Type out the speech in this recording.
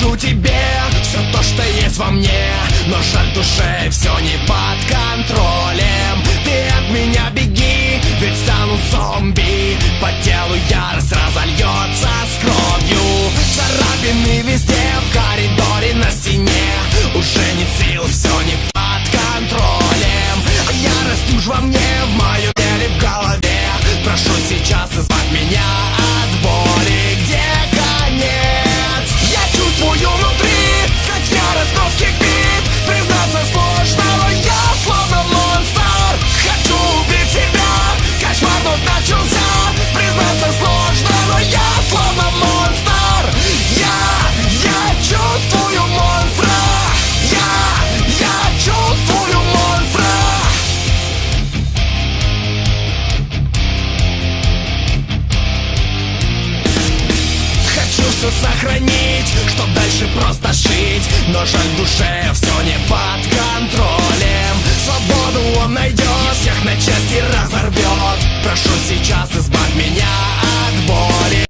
покажу тебе все то, что есть во мне, но жаль, душе все не под контролем. Ты от меня беги, ведь стану зомби. По телу ярость разольется с кровью. Царапины везде, в коридоре, на стене. Уже нет сил, все не под контролем. А ярость уж во мне, в моем теле, в голове. Прошу сейчас избавь меня от боли. Где конец? Я чувствую внутри, как ярость вновь кипит. Признаться сложно, но я словно монстр. Хочу убить себя, кошмар вновь начался. Признаться сложно, но я словно монстр. Я чувствую монстра. Я чувствую монстра. Хочу все сохранить, чтоб дальше просто жить. Но жаль, в душе все не под контролем. Свободу он найдет, всех на части разорвет. Прошу сейчас избавь меня